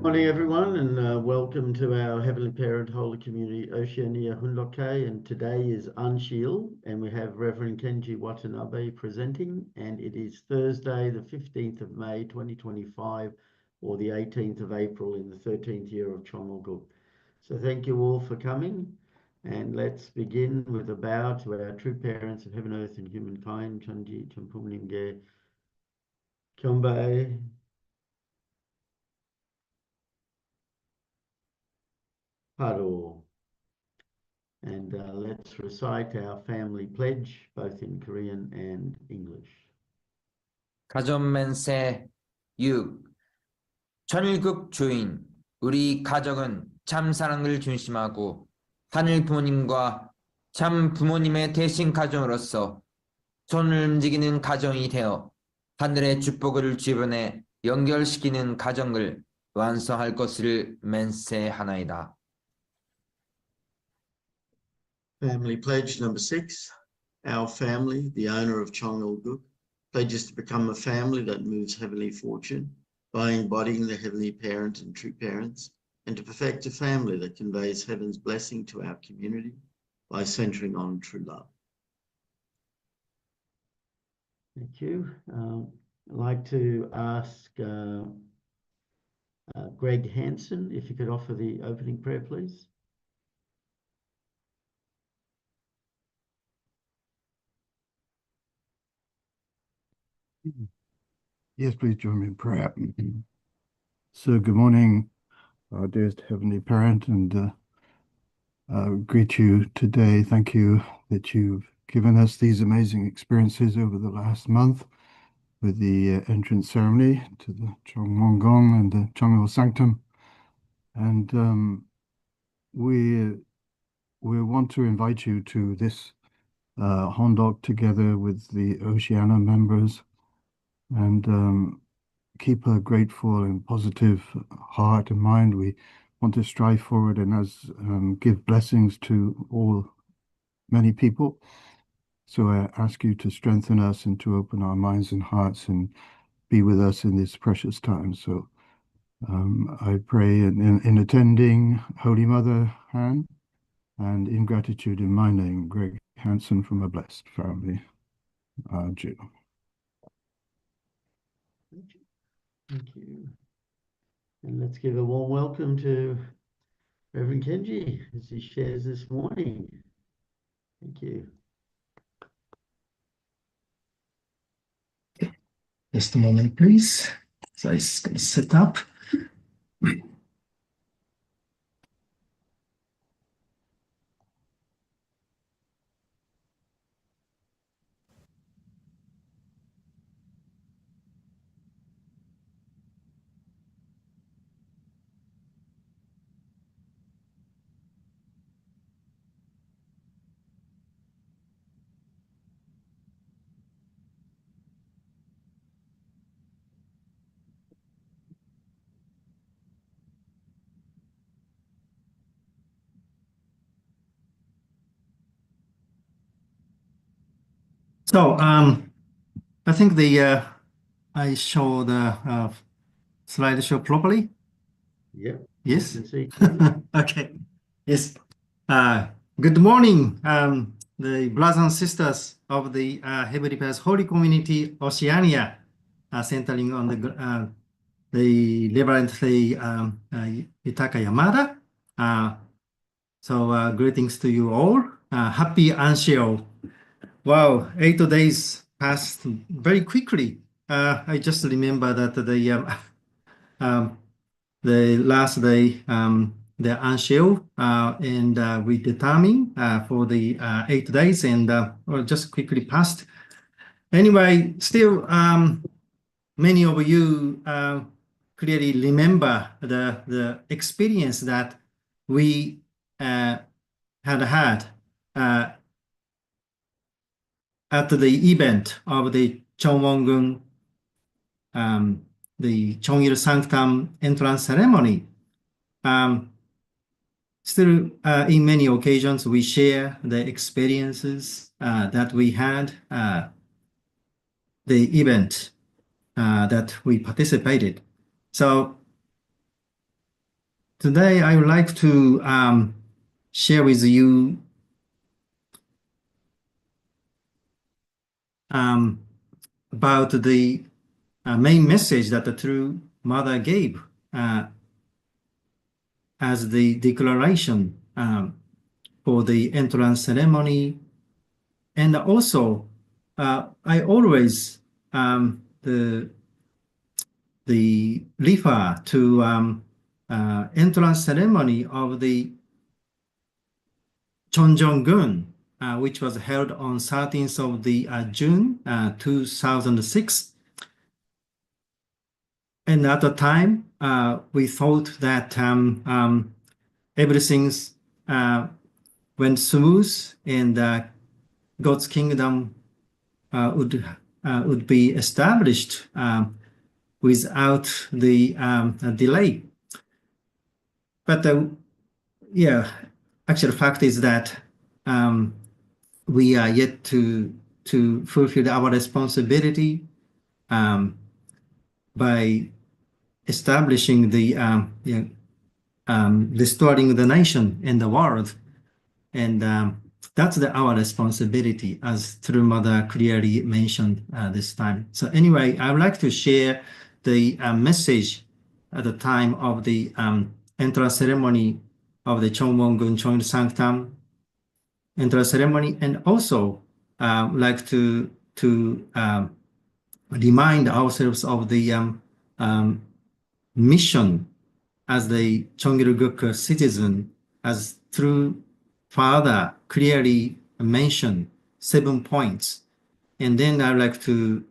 Morning, everyone, and welcome to our Heavenly Parent Holy Community Oceania Hunloke. And today is Unshield, and we have Reverend Kenji Watanabe presenting. And it is Thursday, the 15th of May, 2025, or the 18th of April in the 13th year of Chongolguk. So thank you all for coming. And let's begin with a bow to our true parents of heaven, earth, and humankind. Chanji, Champumnimge, Kyombae. Paro. And let's recite our family pledge, both in Korean and English. 가전맨세 6. 천일국 주인, 우리 가정은 참 사랑을 중심하고 하늘 부모님과 참 부모님의 대신 가정으로서 손을 움직이는 가정이 되어 하늘의 축복을 주변에 연결시키는 가정을 완성할 것을 맹세하나이다. Family pledge number 6. Our family, the owner of Chongolguk, pledges to become a family that moves heavenly fortune by embodying the heavenly parent and true parents, and to perfect a family that conveys heaven's blessing to our community by centering on true love. Thank you. I'd like to ask Greg Hansen if you could offer the opening prayer, please. Yes, please join me in prayer. So good morning, our dearest Heavenly Parent, and greet you today. Thank you that you've given us these amazing experiences over the last month with the entrance ceremony to the Chongmonggong and the Chongil Sanctum. And we want to invite you to this Hondok together with the Oceania members, and keep a grateful and positive heart and mind. We want to strive forward and give blessings to many people. So I ask you to strengthen us and to open our minds and hearts and be with us in this precious time. So I pray in attending Holy Mother Han, and in gratitude in my name, Greg Hansen from a blessed family. Jew. Thank you. And let's give a warm welcome to Reverend Kenji as he shares this morning. Thank you. Just a moment, please. So it's going to set up. So I think I show the slideshow properly. Yep. Yes. You can see. Okay. Yes. Good morning, the brothers and sisters of the Heavenly Parents Holy Community Oceania, centering on the Reverend Yutaka Yamada. So greetings to you all. Happy Anshio. Wow, 8 days passed very quickly. I just remember that the last day, the Anshio, and we determined for the 8 days, and just quickly passed. Anyway, still, many of you clearly remember the experience that we had at the event of the Chongmongung, the Chongil Sanctum entrance ceremony. Still, in many occasions, we share the experiences that we had, the event that we participated. So today I would like to share with you about the main message that the True Mother gave as the declaration for the entrance ceremony. And also, I always refer to entrance ceremony of the Chonjong-gun, which was held on 13th of the June 2006. And at the time, we thought that everything's went smooth and God's kingdom would be established without the delay. But yeah, actual fact is that we are yet to fulfill our responsibility by establishing the restoring the nation and the world, and that's our responsibility, as True Mother clearly mentioned this time. So anyway, I would like to share the message at the time of the entrance ceremony of the Chongwon-gun Chong Sanctum entrance ceremony, and also like to remind ourselves of the mission as the Cheongil-guk citizen, as True Father clearly mentioned 7 points. And then I'd like to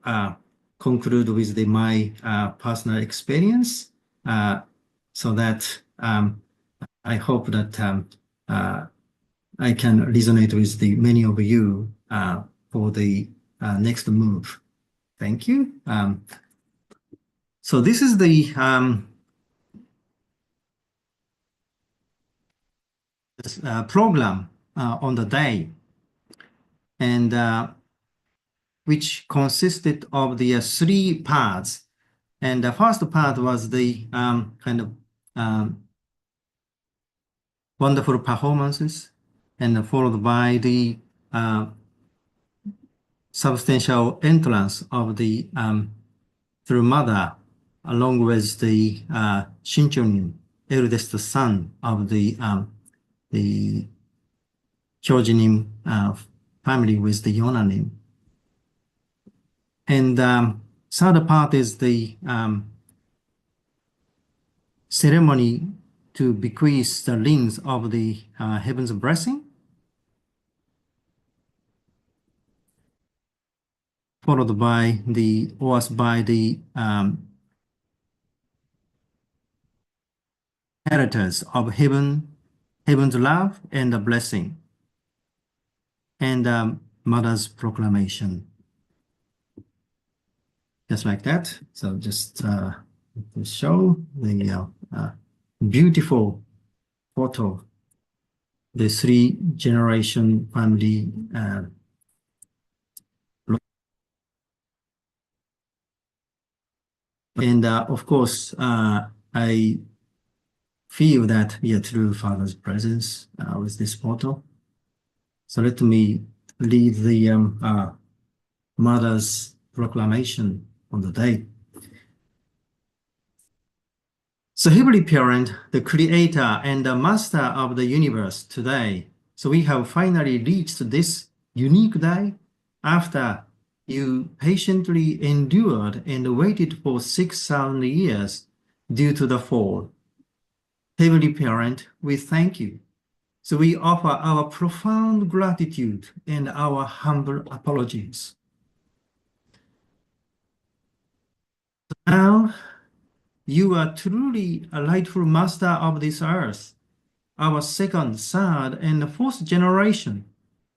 conclude with my personal experience, so that I hope that I can resonate with the many of you for the next move. Thank you. So this is the program on the day, and which consisted of the 3 parts. And the first part was the kind of wonderful performances, and followed by the substantial entrance of the True Mother, along with the Shinchonin, eldest son of the Kyojinim family with the Yonanim. And third part is the ceremony to bequeath the rings of the heaven's blessing, followed by the oath by the inheritors of heaven's love and the blessing, and Mother's proclamation. Just like that. So just to show the beautiful photo, the 3-generation family and of course I feel that we are True Father's presence with this photo. So let me read the Mother's proclamation on the day. So Heavenly Parent, the Creator and the Master of the universe, today, so we have finally reached this unique day after you patiently endured and waited for 6,000 years due to the fall. Heavenly Parent, we thank you. So we offer our profound gratitude and our humble apologies. Now, you are truly a rightful master of this earth, our second, third, and fourth generation,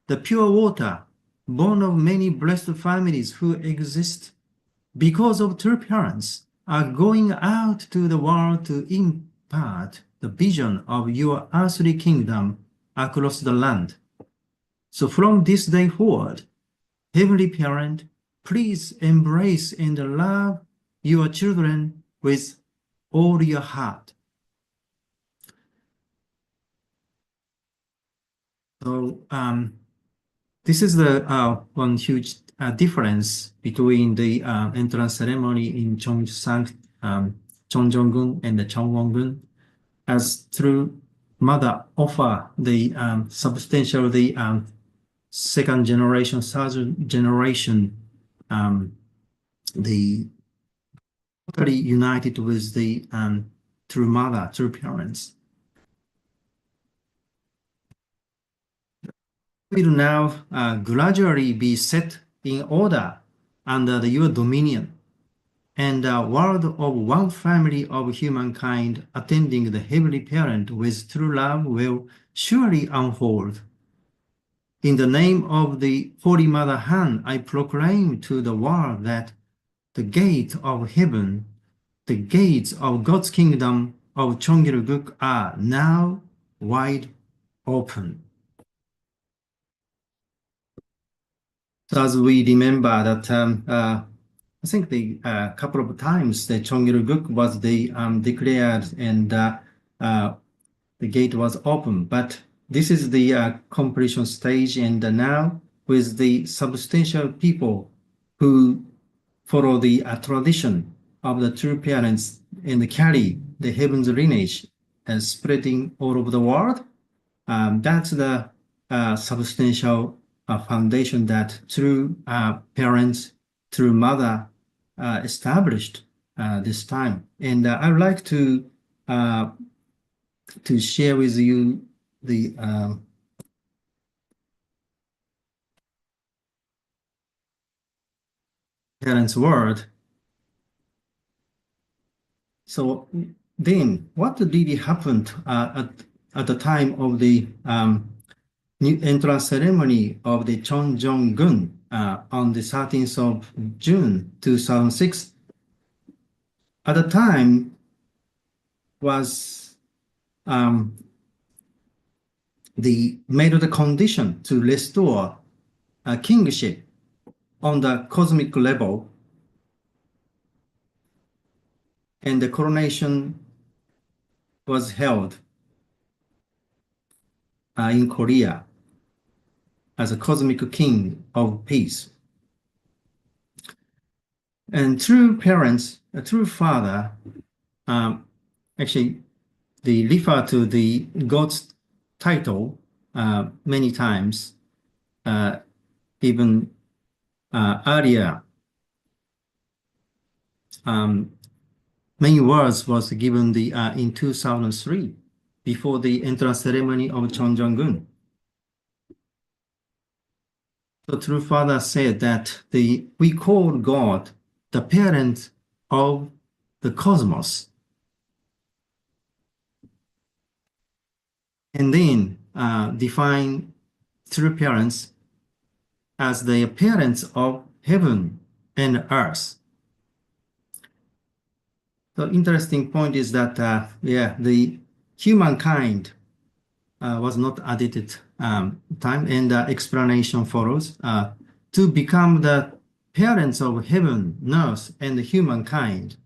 the pure water, born of many blessed families who exist because of true parents, are going out to the world to impart the vision of your earthly kingdom across the land. So from this day forward, Heavenly Parent, please embrace and love your children with all your heart. So this is the one huge difference between the entrance ceremony in Cheongsang, Cheonjeonggun and the Cheongwongun, as through mother offer the substantial the second generation, third generation, the totally united with the true mother, true parents. Will now gradually be set in order under your dominion, and a world of one family of humankind attending the heavenly parent with true love will surely unfold. In the name of the Holy Mother Han, I proclaim to the world that the gate of heaven, the gates of God's kingdom of Cheonggil-guk are now wide open. So as we remember that, I think the couple of times the Cheonggil-guk was declared and the gate was open, but this is the completion stage, and now with the substantial people who follow the tradition of the true parents and carry the heaven's lineage and spreading all over the world, that's the substantial foundation that true parents, true mother established this time. And I would like to share with you the parents' word. So then, what really happened at the time of the new entrance ceremony of the Cheonjeonggun on the 13th of June 2006? At the time was made the condition to restore a kingship on the cosmic level, and the coronation was held in Korea as a cosmic king of peace. And true parents, a true father, actually they refer to the God's title many times, even earlier. Many words was given in 2003 before the entrance ceremony of Cheonjeonggun. The true father said that we call God the parent of the cosmos. And then define true parents as the parents of heaven and earth. The interesting point is that, the humankind was not added time, and explanation follows. To become the parents of heaven, earth, and humankind,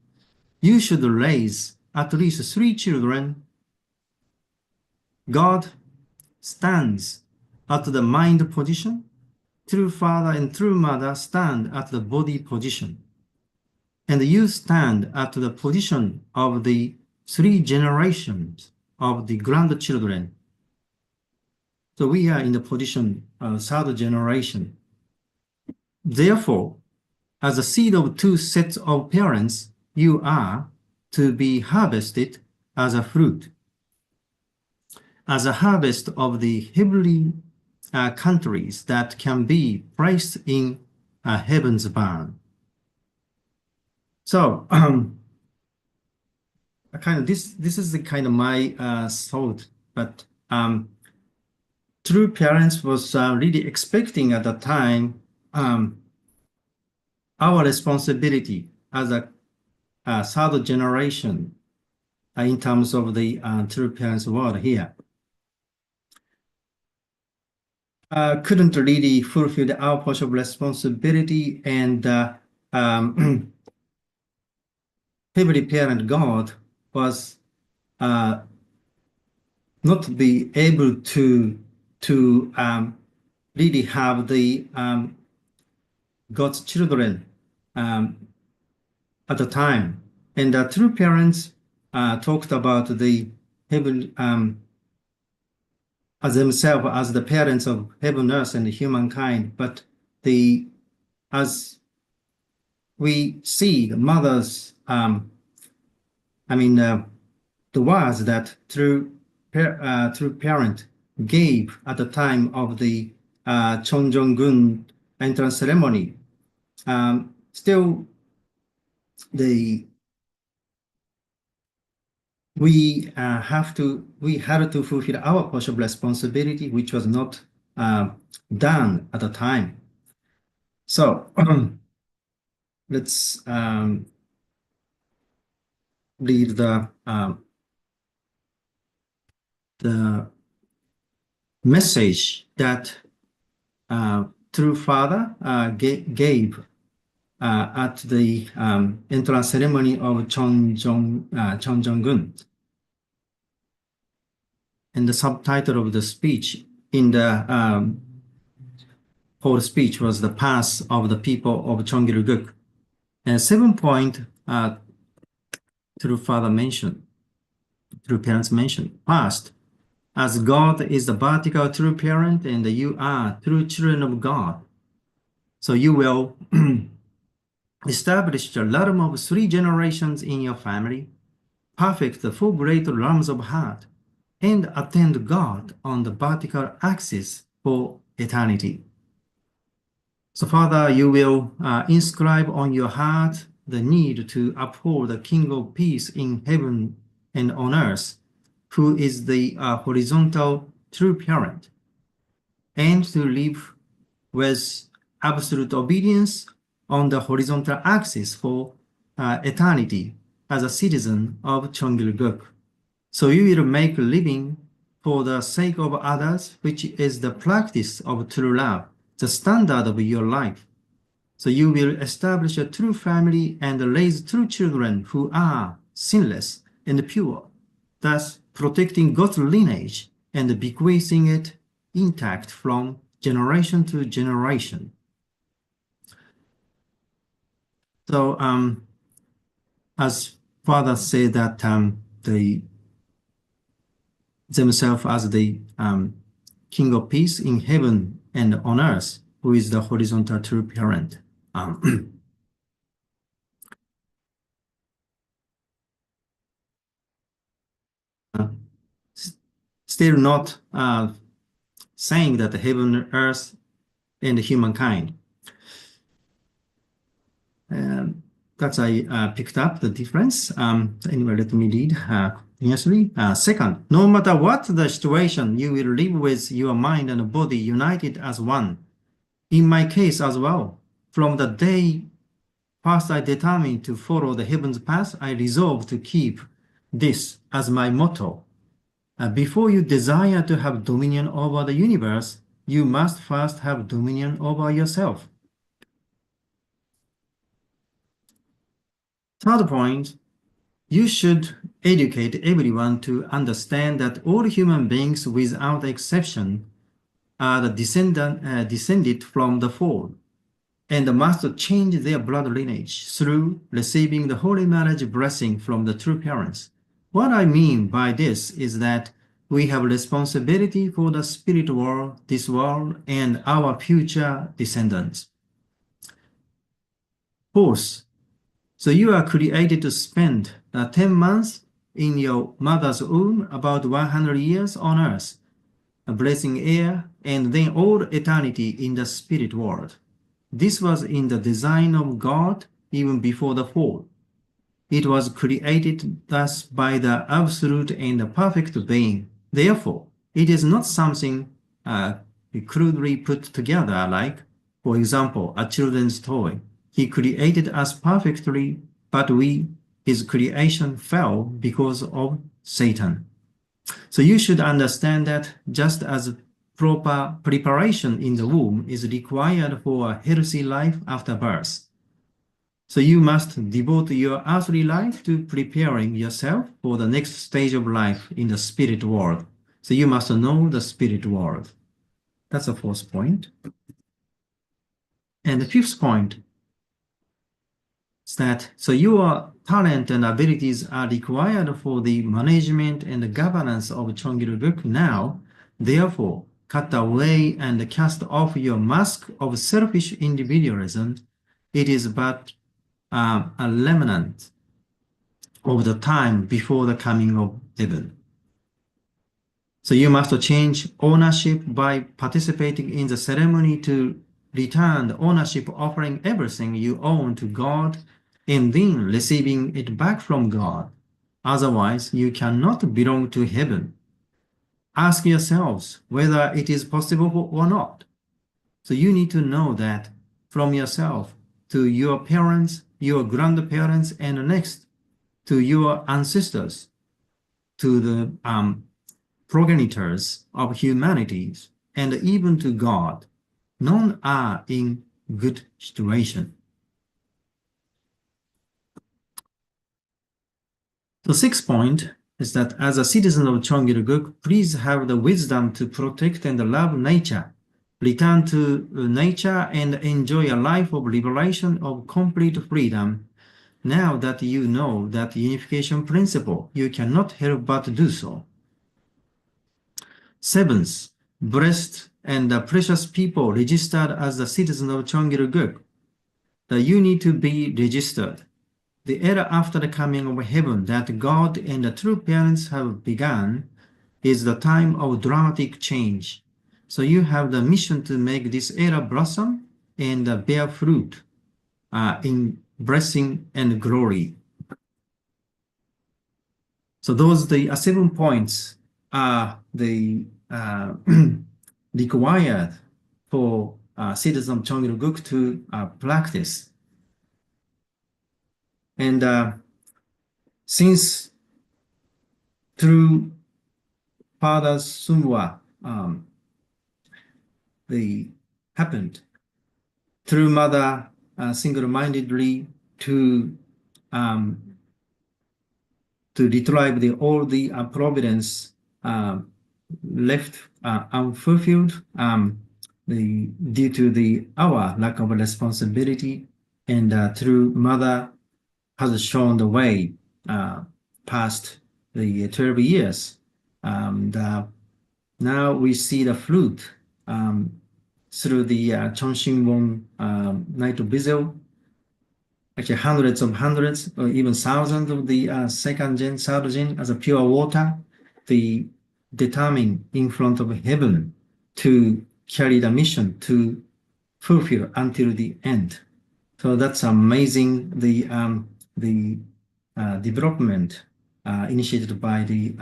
you should raise at least 3 children. God stands at the mind position. True father and true mother stand at the body position. And you stand at the position of the 3 generations of the grandchildren. So we are in the position of 3rd generation. Therefore, as a seed of 2 sets of parents, you are to be harvested as a fruit, as a harvest of the heavenly countries that can be placed in heaven's barn. So, this is the kind of my thought, but true parents was really expecting at the time our responsibility as a 3rd generation in terms of the true parents' word here. Couldn't really fulfill our portion of responsibility, and heavenly parent God was not be able to to really have the God's children at the time. And the true parents talked about the heaven as themselves as the parents of heaven, earth, and humankind. But as we see the mothers, the words that true parent gave at the time of the Cheonjeonggun entrance ceremony, still we had to fulfill our portion of responsibility, which was not done at the time. So let's read the message that true father gave at the entrance ceremony of Cheonjeonggun. And the subtitle of the speech in the whole speech was the path of the people of Cheonggil-guk. And 7 point true parents mentioned. First, as God is the vertical true parent and you are true children of God. So you will establish the realm of 3 generations in your family, perfect the 4 great realms of heart, and attend God on the vertical axis for eternity. So Father, you will inscribe on your heart the need to uphold the King of Peace in heaven and on earth, who is the horizontal true parent, and to live with absolute obedience on the horizontal axis for eternity as a citizen of Cheonggil-guk. So you will make a living for the sake of others, which is the practice of true love, the standard of your life. So you will establish a true family and raise true children who are sinless and pure, thus protecting God's lineage and bequeathing it intact from generation to generation. So as Father said that they themselves as the King of Peace in heaven and on earth, who is the horizontal true parent. Still not saying that the heaven, earth, and humankind. That's I picked up the difference. Anyway, let me read continuously. Second, no matter what the situation, you will live with your mind and body united as one. In my case as well, from the day first I determined to follow the heaven's path, I resolved to keep this as my motto. Before you desire to have dominion over the universe, you must first have dominion over yourself. Third point, you should educate everyone to understand that all human beings without exception are the descended from the fall, and must change their blood lineage through receiving the holy marriage blessing from the true parents. What I mean by this is that we have responsibility for the spirit world, this world, and our future descendants. Fourth, so you are created to spend 10 months in your mother's womb, about 100 years on earth, breathing air, and then all eternity in the spirit world. This was in the design of God even before the fall. It was created thus by the absolute and the perfect being. Therefore, it is not something crudely put together like, for example, a children's toy. He created us perfectly, but his creation fell because of Satan. So you should understand that just as proper preparation in the womb is required for a healthy life after birth, so you must devote your earthly life to preparing yourself for the next stage of life in the spirit world. So you must know the spirit world. That's the fourth point. And the fifth point is that so your talent and abilities are required for the management and the governance of Cheonggil-guk now. Therefore, cut away and cast off your mask of selfish individualism. It is but a remnant of the time before the coming of heaven. So you must change ownership by participating in the ceremony to return the ownership, offering everything you own to God and then receiving it back from God. Otherwise, you cannot belong to heaven. Ask yourselves whether it is possible or not. So you need to know that from yourself to your parents, your grandparents, and next to your ancestors, to the progenitors of humanities, and even to God. None are in good situation. The sixth point is that as a citizen of Cheonggil-guk, please have the wisdom to protect and love nature. Return to nature and enjoy a life of liberation, of complete freedom. Now that you know that unification principle, you cannot help but do so. Seventh, blessed and precious people registered as the citizen of Cheonggil-guk. That you need to be registered. The era after the coming of heaven that God and the true parents have begun is the time of dramatic change. So you have the mission to make this era blossom and bear fruit in blessing and glory. So those the 7 points are the required for citizens of Cheonggil-guk to practice. And since through Father Sumwa they happened, through Mother single-mindedly to retrieve all the providence left unfulfilled due to our lack of responsibility, and through Mother has shown the way past the 12 years. Now we see the fruit through the Chonshinwon Night Vigil. Actually, hundreds or even thousands of the second gen, third gen as a pure water, they determine in front of heaven to carry the mission to fulfill until the end. So that's amazing. The development initiated by the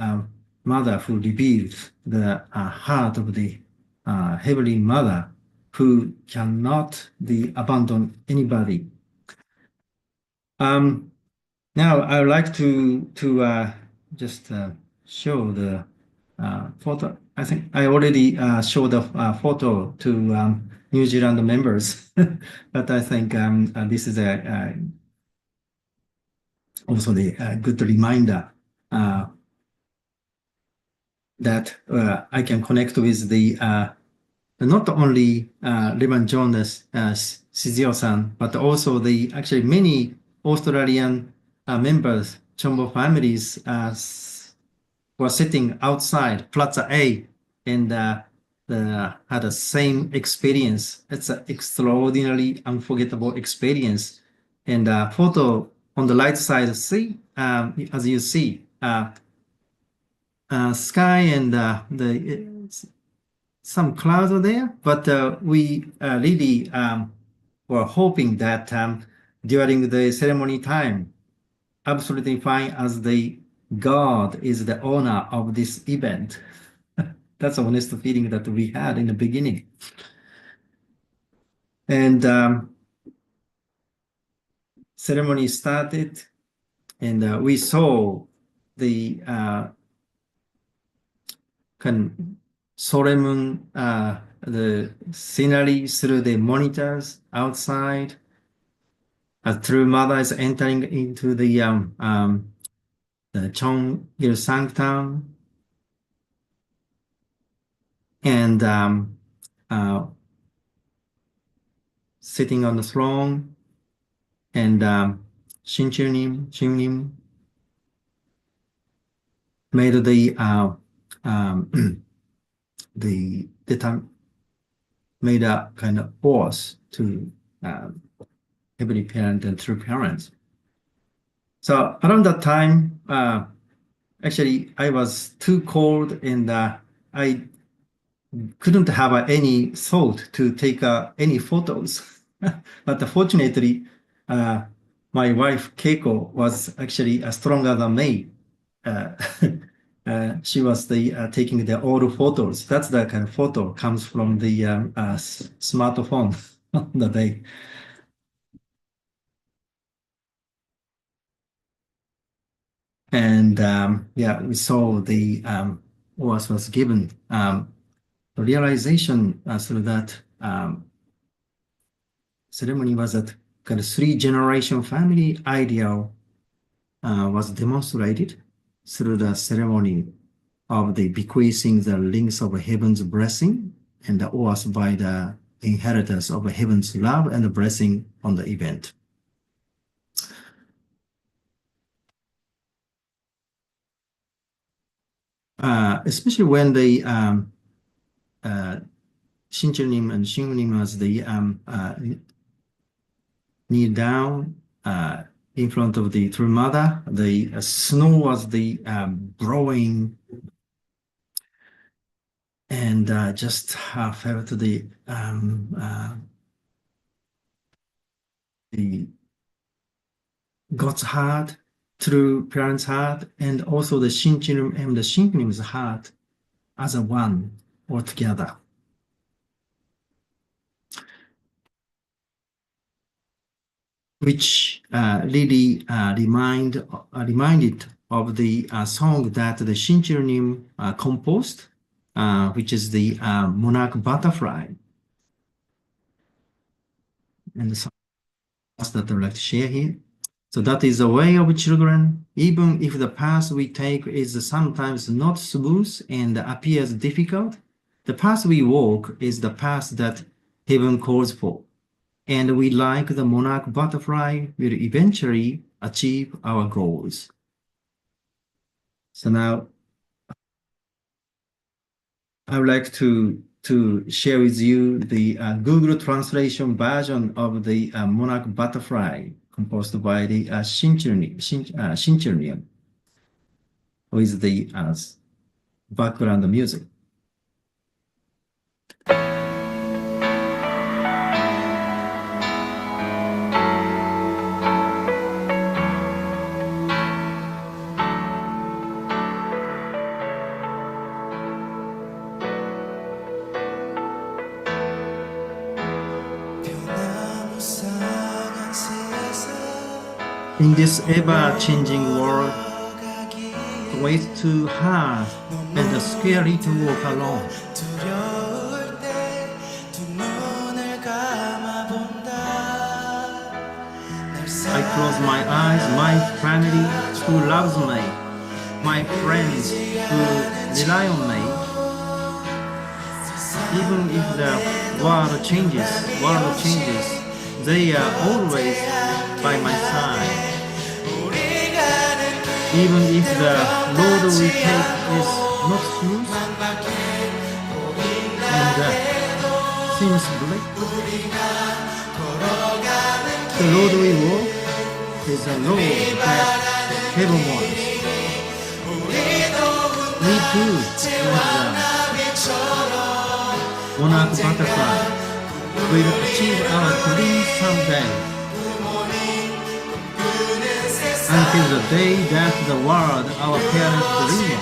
mother who revealed the heart of the Heavenly Mother, who cannot abandon anybody. Now I would like to just show the photo. I think I already showed the photo to New Zealand members, but I think this is also the good reminder that I can connect with the not only Revan Jonas Shizio-san, but also the actually many Australian members, Chombo families were sitting outside Plaza A and had the same experience. It's an extraordinarily unforgettable experience. And photo on the right side, see, as you see, sky and some clouds are there, but we really were hoping that during the ceremony time, absolutely fine as the God is the owner of this event. That's the honest feeling that we had in the beginning. And ceremony started, and we saw the solemn the scenery through the monitors outside. A true mother is entering into the Cheonggil sanctum, and sitting on the throne, and Shincheonnim made made a kind of oath to Heavenly Parent and True Parents. So around that time, actually, I was too cold, and I couldn't have any thought to take any photos. But fortunately, my wife Keiko was actually stronger than me. She was taking the old photos. That's the kind of photo comes from the smartphone on the day. And yeah, we saw the oath was given. The realization through that ceremony was that kind of 3-generation family ideal was demonstrated through the ceremony of the bequeathing the links of heaven's blessing and the oath by the inheritors of heaven's love and the blessing on the event. Especially when the Shincheonnim and Shincheonnim was the kneel down in front of the True Mother, the snow was the blowing, and just fell to the God's heart, True Parent's heart, and also the Shincheonnim and the Shincheonnim's heart as a one altogether. Which really reminded of the song that the Shincheonnim composed, which is the Monarch Butterfly. And the song that I would like to share here. So that is the way of children, even if the path we take is sometimes not smooth and appears difficult, the path we walk is the path that heaven calls for. And we, like the monarch butterfly, will eventually achieve our goals. So now, I would like to share with you the Google translation version of the monarch butterfly composed by the Shincheonnim with the background music. In this ever-changing world, the way is too hard and scary to walk alone. I close my eyes, my family who loves me, my friends who rely on me. Even if the world changes, they are always by my side. Even if the road we take is not smooth and seems bleak, the road we walk is a road that heaven wants. We too, like the monarch butterfly, will achieve our dreams someday. Until the day that the world our parents dream of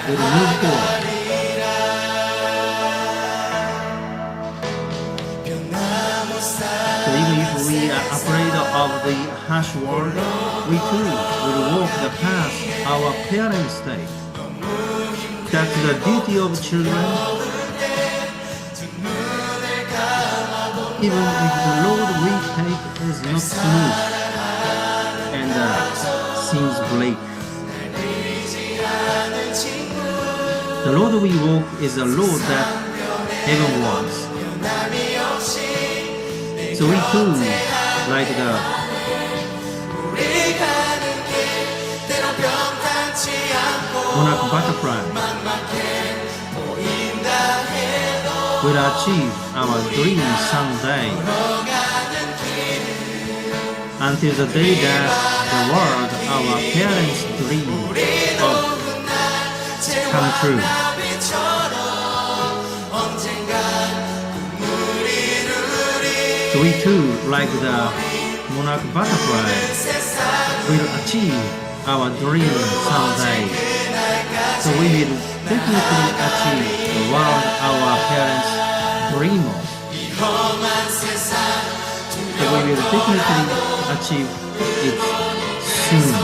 will move forward. So even if we are afraid of the harsh world, we too will walk the path our parents take. That's the duty of children. Even if the road we take is not smooth and seems bleak, the road we walk is a road that heavenwards. So we too, like the monarch butterfly, will achieve our dream someday, until the day that the world our parents dream of come true. So we too, like the monarch butterfly, will achieve our dream someday. So we will definitely achieve the world our parents dream of. So we will definitely achieve it soon.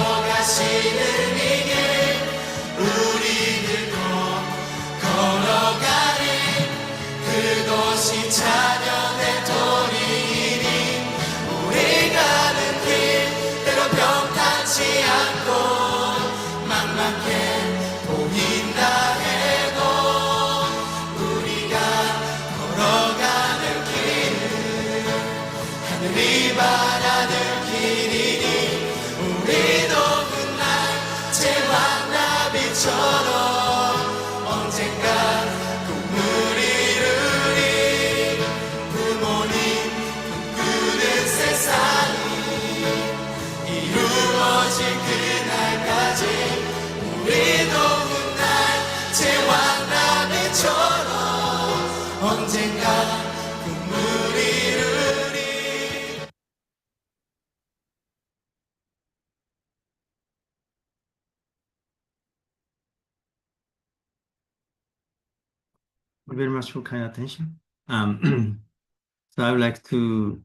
Very much for kind attention. So I would like to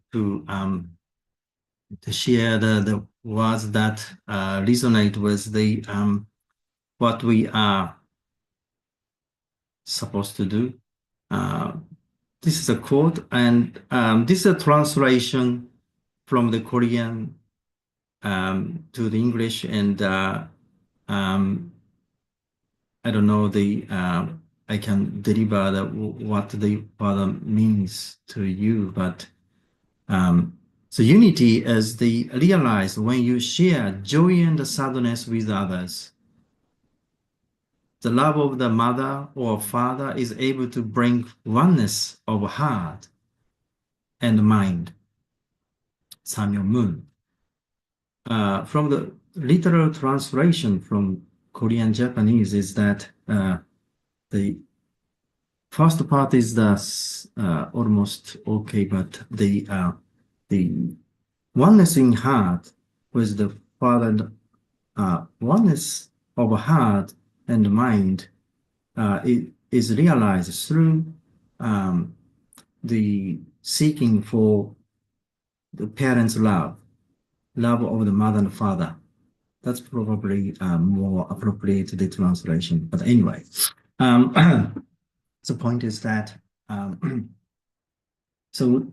share the words that resonate with the what we are supposed to do. This is a quote, and this is a translation from the Korean to the English, and I don't know I can deliver what the word means to you, but so unity is the realized when you share joy and sadness with others. The love of the mother or father is able to bring oneness of heart and mind. Samuel Moon. From the literal translation from Korean Japanese is that the first part is almost okay, but the oneness in heart with the father, oneness of heart and mind it is realized through the seeking for the parents' love of the mother and father. That's probably more appropriate the translation. But anyway, the point is that so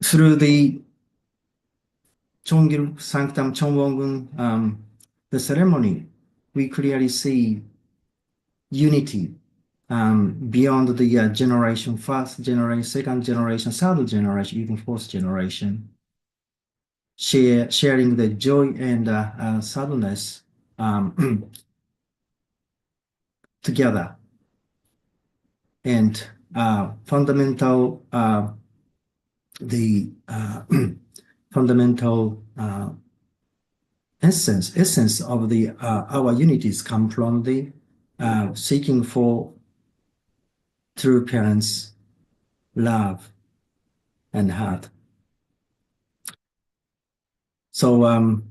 through the Cheongil Sanctum Cheongwongun, the ceremony, we clearly see unity beyond the generation, first generation, second generation, third generation, even fourth generation, sharing the joy and sadness together. And fundamental, fundamental essence of the our unities come from the seeking for true parents' love and heart. So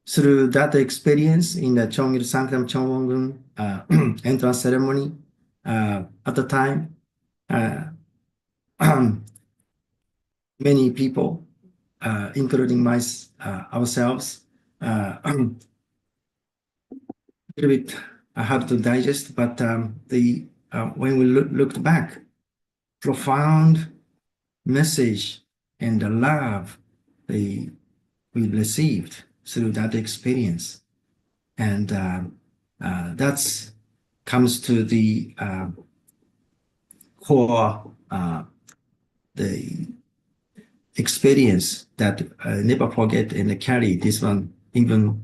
through that experience in the Cheongil Sanctum Cheongwongun entrance ceremony, at the time, many people, including ourselves, a little bit hard to digest, but when we looked back, profound message and the love we received through that experience, and that's comes to the core the experience that I never forget and carry this one even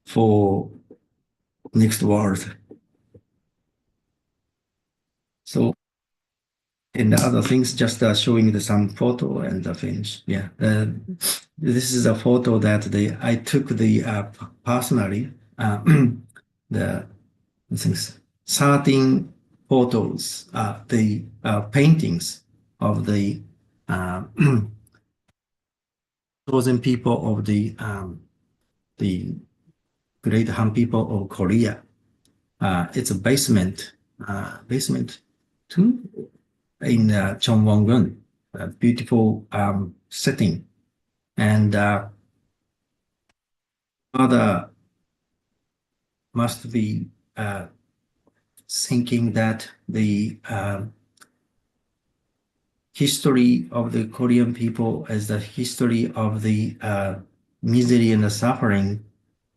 for next world. So, and the other things, just showing some photo and the finish. Yeah, this is a photo that I took personally. The things 13 photos, the paintings of the chosen people of the great Han people of Korea. It's a basement two in Cheongwon-gun, a beautiful setting, and mother must be thinking that the history of the Korean people as the history of the misery and the suffering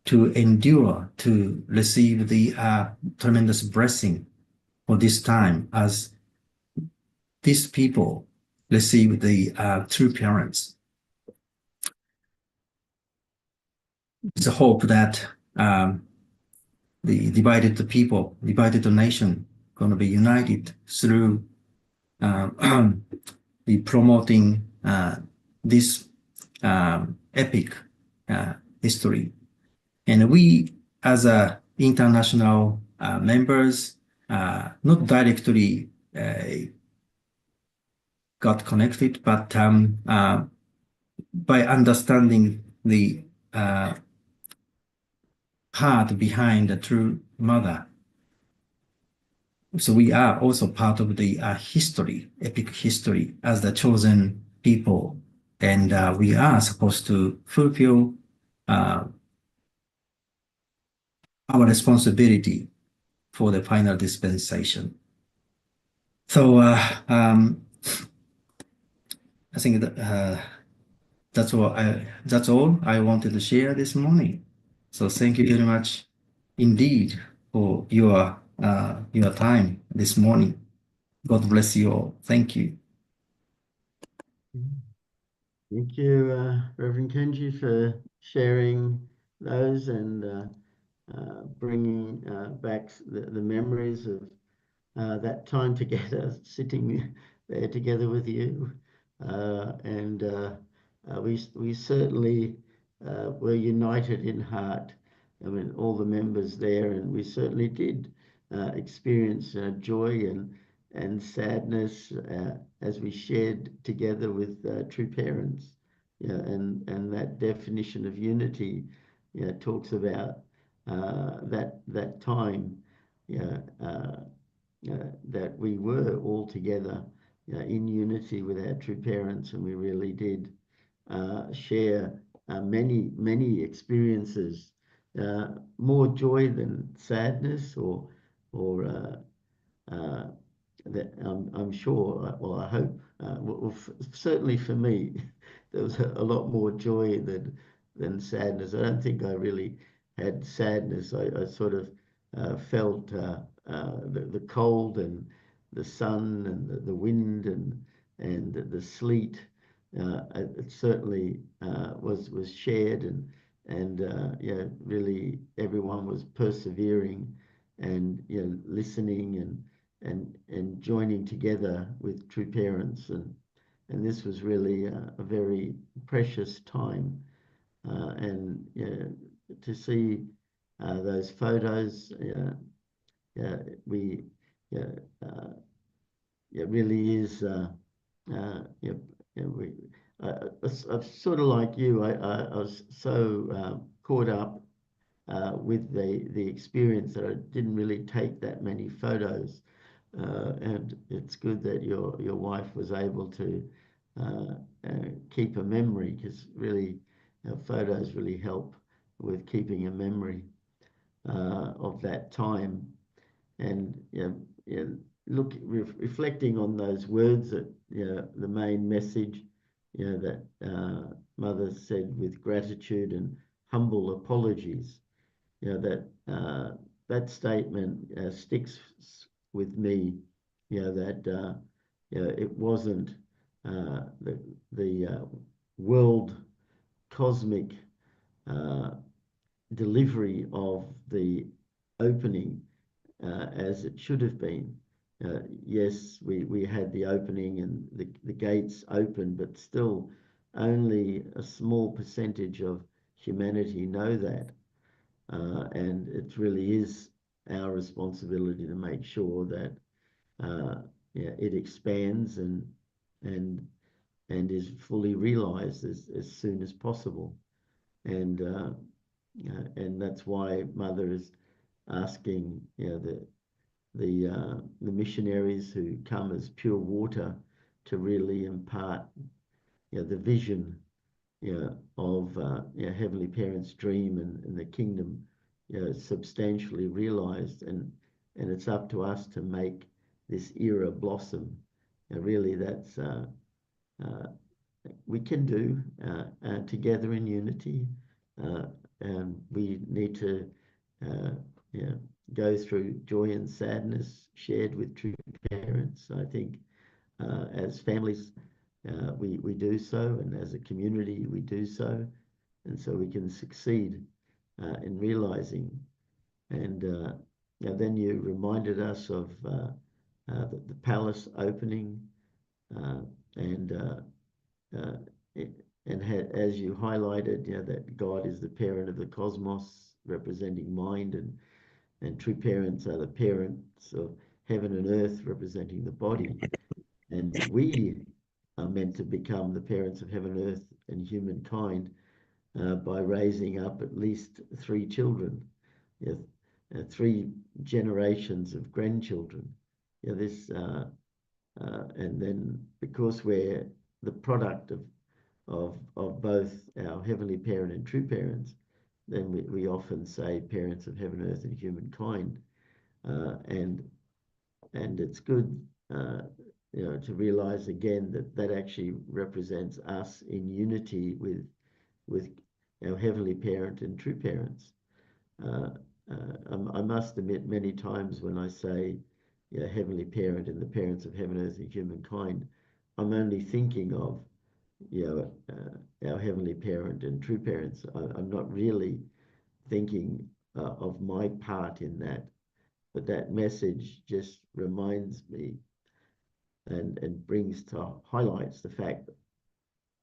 to endure, to receive the tremendous blessing for this time as these people receive the true parents. It's a hope that the divided people, divided nation, going to be united through the promoting this epic history. And we, as international members, not directly got connected, but by understanding the heart behind the true mother. So we are also part of the history, epic history, as the chosen people. And we are supposed to fulfill our responsibility for the final dispensation. So I think that, that's all I wanted to share this morning. So thank you very much indeed for your time this morning. God bless you all. Thank you. Thank you, Reverend Kenji, for sharing those and bringing back the memories of that time together, sitting there together with you. We certainly were united in heart. I mean, all the members there, and we certainly did experience joy and sadness as we shared together with true parents. Yeah, and that definition of unity, talks about that time, that we were all together in unity with our true parents, and we really did share many experiences, more joy than sadness, or that I'm sure, well, I hope, certainly for me, there was a lot more joy than sadness. I don't think I really had sadness. I sort of felt the cold and the sun and the wind and the sleet. It certainly was shared, and really everyone was persevering and listening and joining together with true parents, and this was really a very precious time, and to see those photos, it really is. I'm sort of like you. I was so caught up with the experience that I didn't really take that many photos, and it's good that your wife was able to keep a memory, because really photos really help with keeping a memory of that time. And reflecting on those words, that the main message that Mother said, with gratitude and humble apologies, that statement sticks with me that it wasn't the world cosmic delivery of the opening as it should have been. Yes, we had the opening and the gates open, but still only a small percentage of humanity know that. And it really is our responsibility to make sure that it expands and is fully realized as soon as possible. And that's why Mother is asking the missionaries who come as pure water to really impart the vision of Heavenly Parent's dream and the kingdom substantially realized, and it's up to us to make this era blossom. Really, that's we can do together in unity. And we need to go through joy and sadness shared with true parents. I think as families we do so, and as a community we do so, and so we can succeed in realizing. And then you reminded us of the palace opening, and as you highlighted, that God is the parent of the cosmos, representing mind, and true parents are the parents of heaven and earth, representing the body. And we are meant to become the parents of heaven, earth, and humankind by raising up at least 3 children, 3 generations of grandchildren. This and then because we're the product of both our heavenly parent and true parents, then we often say parents of heaven, earth, and humankind, and it's good to realize again that actually represents us in unity with our heavenly parent and true parents. I must admit, many times when I say heavenly parent and the parents of heaven, earth, and humankind, I'm only thinking of our heavenly parent and true parents. I'm not really thinking of my part in that, but that message just reminds me and highlights the fact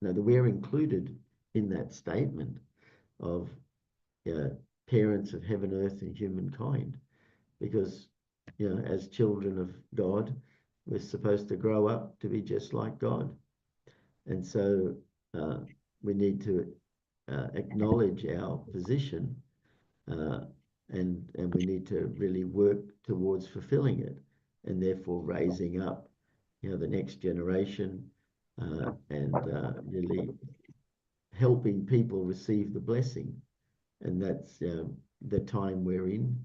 that we're included in that statement of parents of heaven, earth, and humankind, because as children of God, we're supposed to grow up to be just like God. And so we need to acknowledge our position, and we need to really work towards fulfilling it, and therefore raising up the next generation, and really helping people receive the blessing. And that's the time we're in,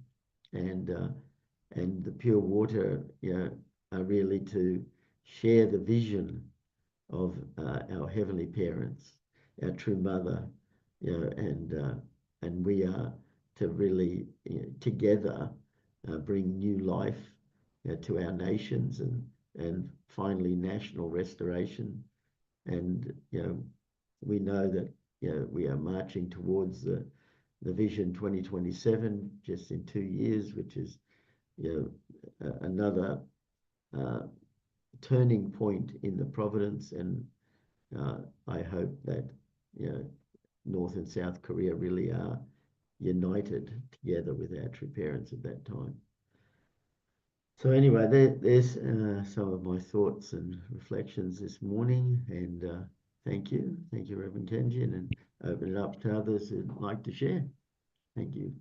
and the pure water are really to share the vision of our heavenly parents, our true mother, and we are to really together bring new life to our nations, and finally national restoration. And we know that we are marching towards the Vision 2027 just in 2 years, which is another turning point in the providence. And I hope that North and South Korea really are united together with our true parents at that time. So anyway, there's some of my thoughts and reflections this morning, and thank you, Reverend Kenji, and open it up to others who'd like to share. Thank you.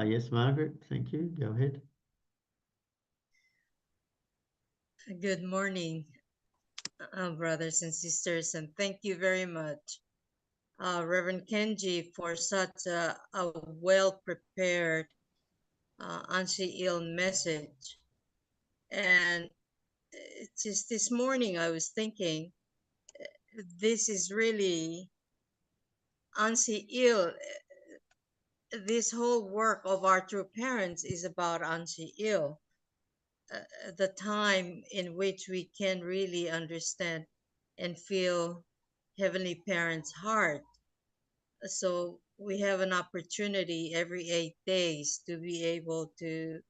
Yes, Margaret, thank you. Go ahead. Good morning, brothers and sisters, and thank you very much, Reverend Kenji, for such a well-prepared anti-ill message. And it's just this morning I was thinking, this is really anti-ill. This whole work of our true parents is about anti-ill. The time in which we can really understand and feel Heavenly Parents' heart. So we have an opportunity every 8 days to be able to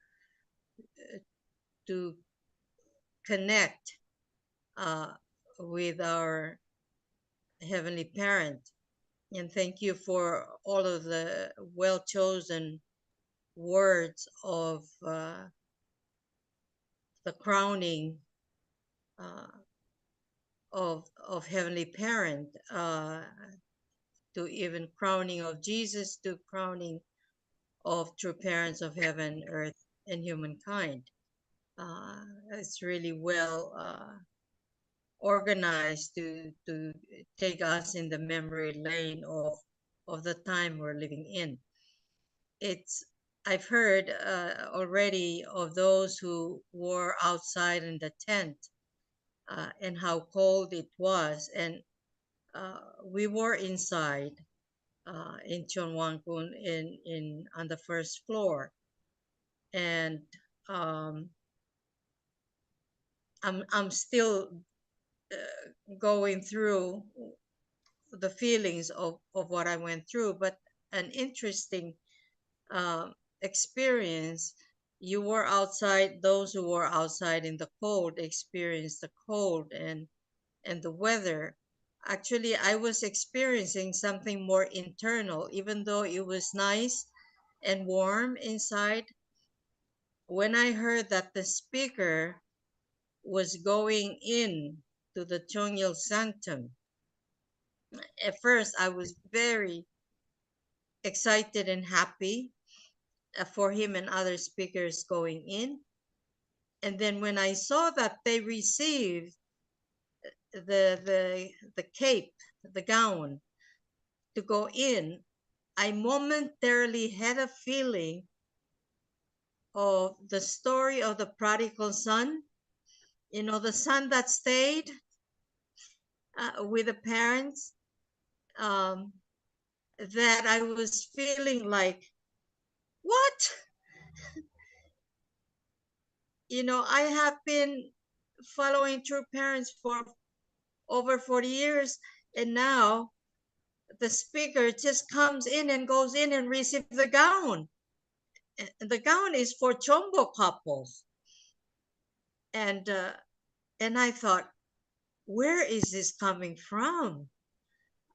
connect with our Heavenly Parent. And thank you for all of the well-chosen words of the crowning of Heavenly Parent, to even crowning of Jesus, to crowning of true parents of heaven, earth, and humankind. It's really well organized to take us in the memory lane of the time we're living in. I've heard already of those who were outside in the tent and how cold it was, and we were inside in Cheonwon-gun in on the first floor, and I'm still going through the feelings of what I went through, but an interesting experience. You were outside, those who were outside in the cold experienced the cold and the weather. Actually, I was experiencing something more internal, even though it was nice and warm inside. When I heard that the speaker was going in to the Chongyil Sanctum, at first I was very excited and happy for him and other speakers going in. And then when I saw that they received the cape, the gown to go in, I momentarily had a feeling of the story of the prodigal son. You know, the son that stayed with the parents, that I was feeling like, what? You know, I have been following true parents for over 40 years, and now the speaker just comes in and goes in and receives the gown. And the gown is for Chombo couples. And I thought, where is this coming from?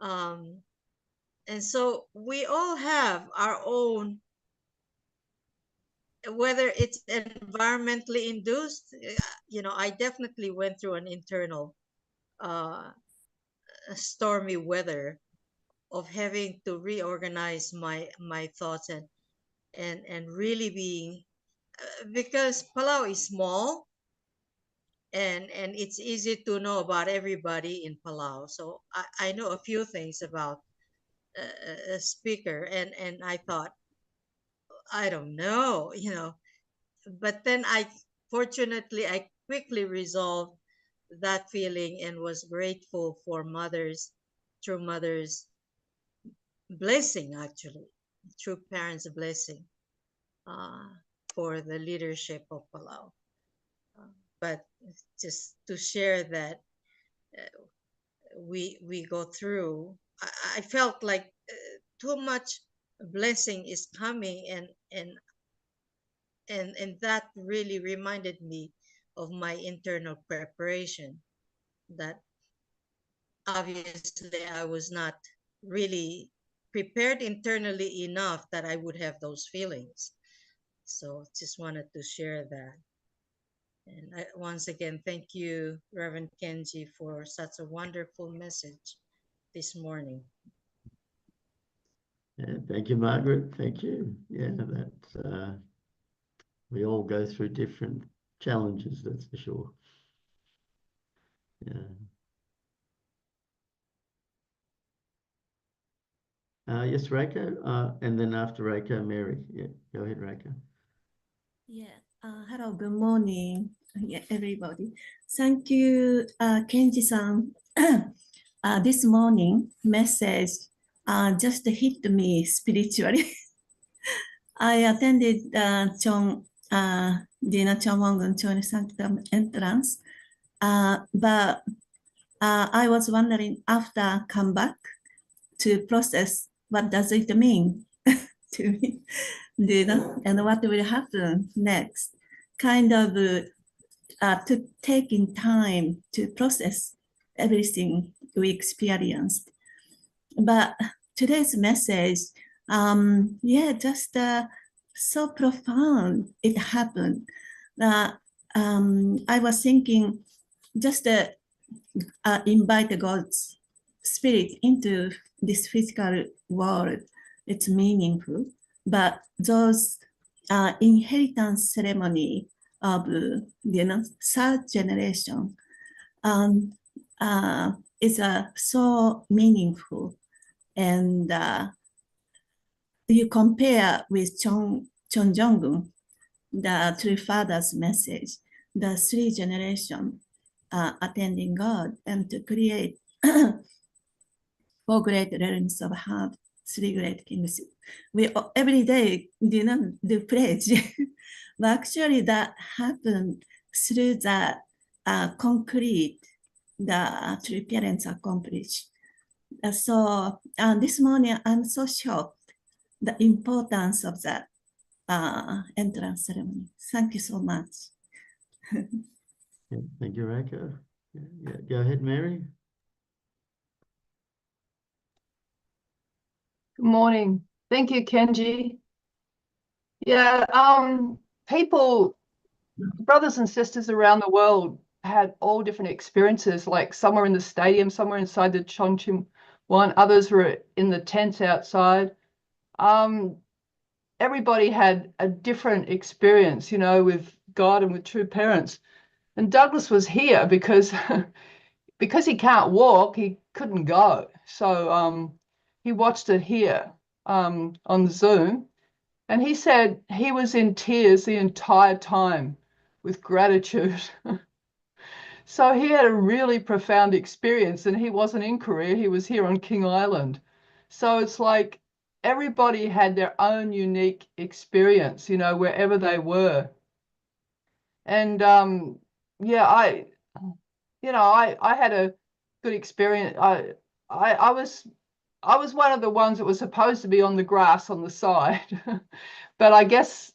And so we all have our own, whether it's environmentally induced. You know, I definitely went through an internal stormy weather of having to reorganize my thoughts and really being, because Palau is small, and it's easy to know about everybody in Palau. So I know a few things about a speaker, and I thought, I don't know, you know. But then fortunately, I quickly resolved that feeling and was grateful for true mother's blessing, actually, true parents' blessing uh, for the leadership of Palau. But just to share that we go through, I felt like too much blessing is coming, and that really reminded me of my internal preparation, that obviously I was not really prepared internally enough that I would have those feelings. So just wanted to share that. And once again, thank you, Reverend Kenji, for such a wonderful message this morning. Thank you, Margaret. Thank you. Yeah, that we all go through different challenges, that's for sure. Yeah. Yes, Reiko, and then after Reiko, Mary. Yeah, go ahead, Reiko. Yeah. Hello, good morning, everybody. Thank you, Kenji-san. This morning message just hit me spiritually. I attended Dina Chongwon Chon Sanctum entrance, but I was wondering after come back to process what does it mean to me, and what will happen next. Kind of to taking time to process everything we experienced. But today's message, just so profound it happened. I was thinking just invite God's spirit into this physical world. It's meaningful, but those inheritance ceremony of third generation is so meaningful, and you compare with Chon Jong-un, the True Father's message, the three generation attending God and to create 4 great realms of heart, 3 great kings. We every day do pledge, but actually that happened through the concrete the true parents accomplish. So this morning I'm so shocked the importance of that entrance ceremony. Thank you so much. Yeah, thank you, Reiko. Yeah, go ahead, Mary. Good morning. Thank you, Kenji. Yeah, people, brothers and sisters around the world had all different experiences, like some were in the stadium, some were inside the Chongqing one, others were in the tents outside. Everybody had a different experience, with God and with true parents. And Douglas was here because because he can't walk, he couldn't go. So he watched it here on Zoom. And he said he was in tears the entire time with gratitude. So he had a really profound experience, and he wasn't in Korea, he was here on King Island. So it's like everybody had their own unique experience, wherever they were. And yeah, I had a good experience. I was one of the ones that was supposed to be on the grass on the side, but I guess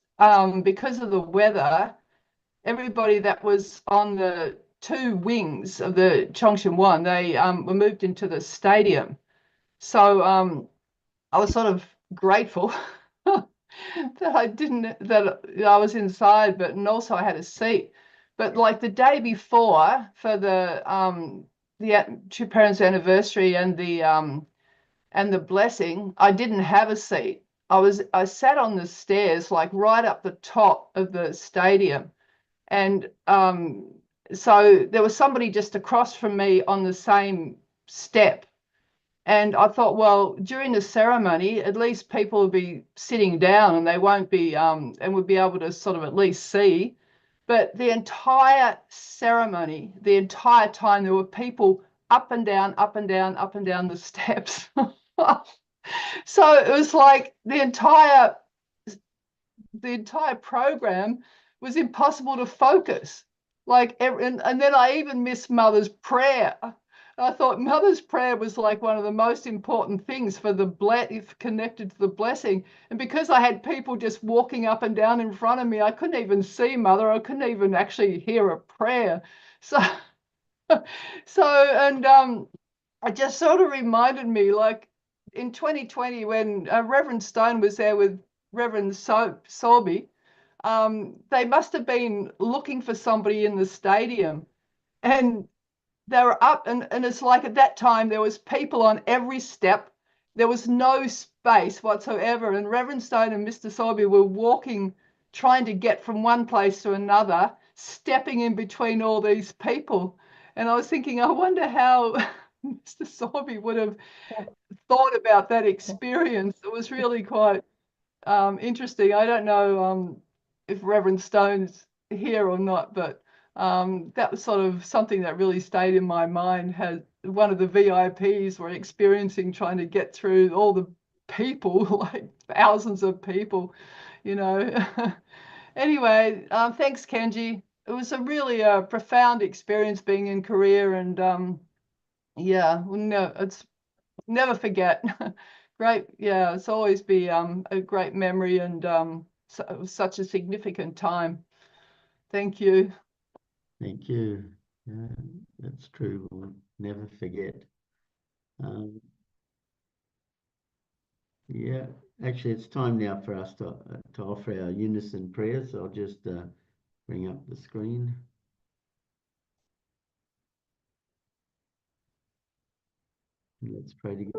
because of the weather, everybody that was on the 2 wings of the Chongqing one, they were moved into the stadium. So I was sort of grateful that I was inside, but and also I had a seat. But like the day before for the True Parents anniversary and the blessing, I didn't have a seat. I sat on the stairs, like right up the top of the stadium. And so there was somebody just across from me on the same step. And I thought, well, during the ceremony, at least people will be sitting down and they won't be, and would be able to sort of at least see. But the entire ceremony, the entire time, there were people up and down, up and down, up and down the steps. So it was like the entire program was impossible to focus. And then I even missed Mother's prayer. I thought Mother's prayer was like one of the most important things for connected to the blessing. And because I had people just walking up and down in front of me, I couldn't even see Mother. I couldn't even actually hear a prayer. So, it just sort of reminded me, like in 2020 when Reverend Stone was there with Reverend Sorby, they must have been looking for somebody in the stadium, and they were up, and it's like at that time there was people on every step. there was no space whatsoever. And Reverend Stone and Mr. Sorby were walking, trying to get from one place to another, stepping in between all these people. And I was thinking, I wonder how Mr. Sorby would have thought about that experience. It was really quite interesting. I don't know if Reverend Stone's here or not, but that was sort of something that really stayed in my mind. Had one of the VIPs were experiencing trying to get through all the people, like thousands of people, you know. Anyway, thanks, Kenji. It was a really profound experience being in Korea, and yeah, no, it's never forget. Great, yeah, it's always be a great memory, and so, it was such a significant time. Thank you. Thank you. That's true. We'll never forget. Yeah, actually, it's time now for us to offer our unison prayer. So I'll just bring up the screen. Let's pray together.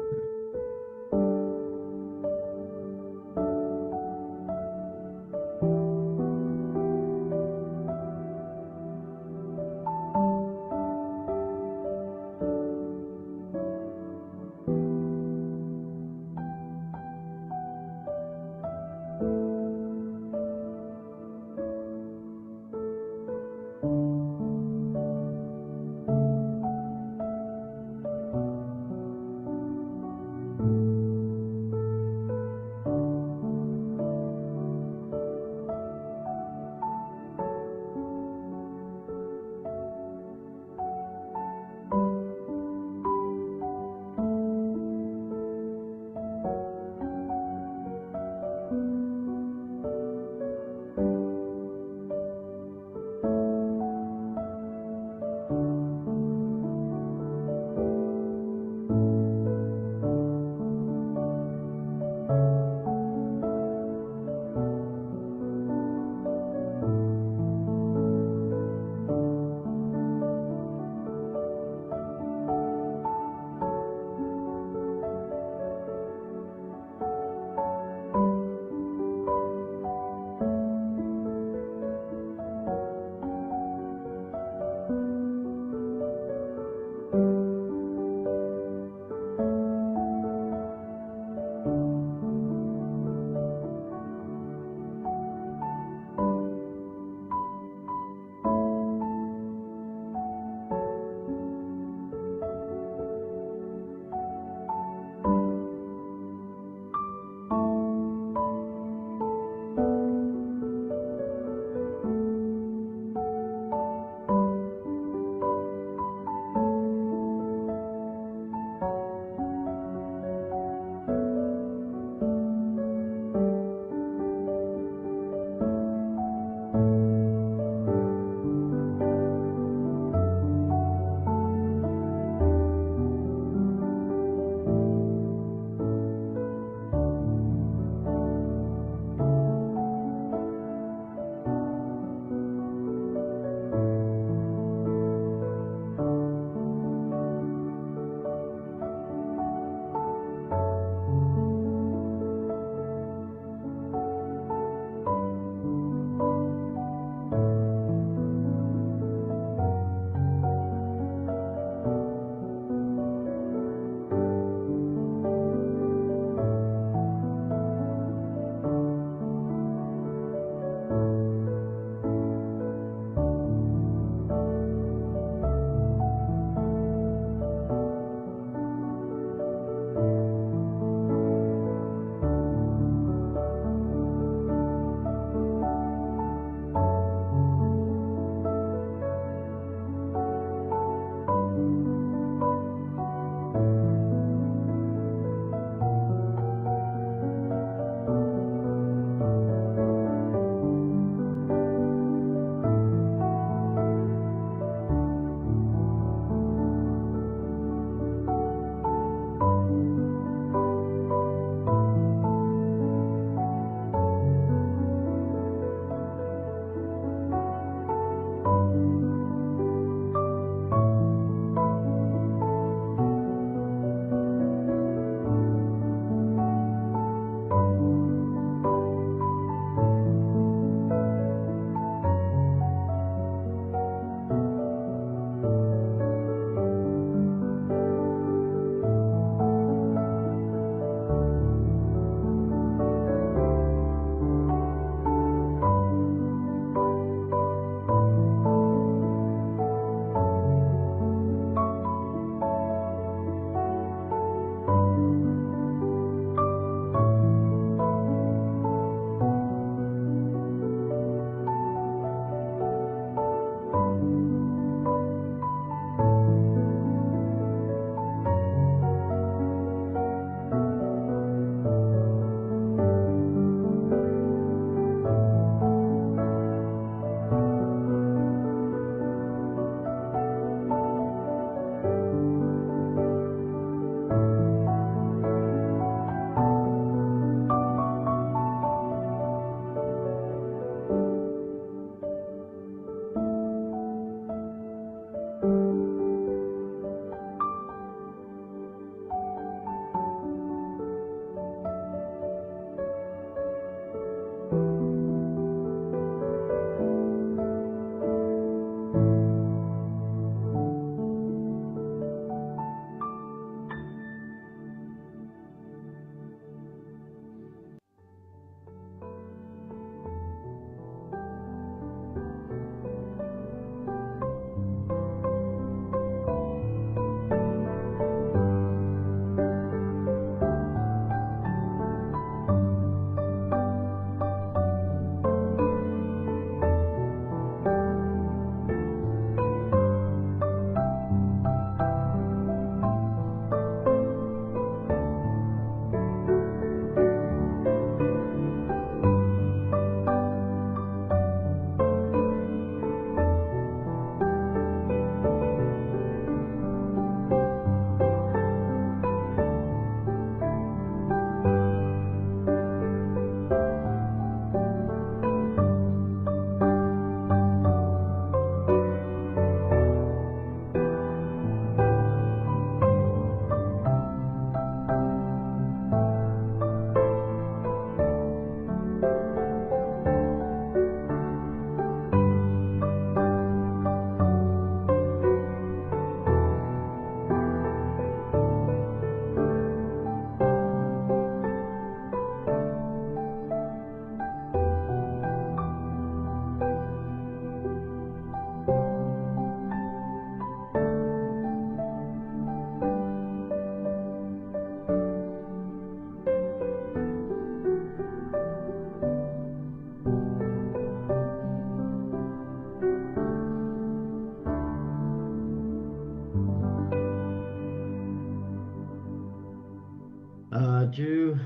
Jew,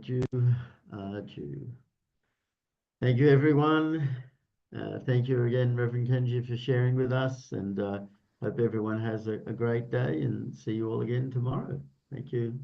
Jew, Jew. Thank you, everyone. Thank you again, Reverend Kenji, for sharing with us, and hope everyone has a great day, and see you all again tomorrow. Thank you.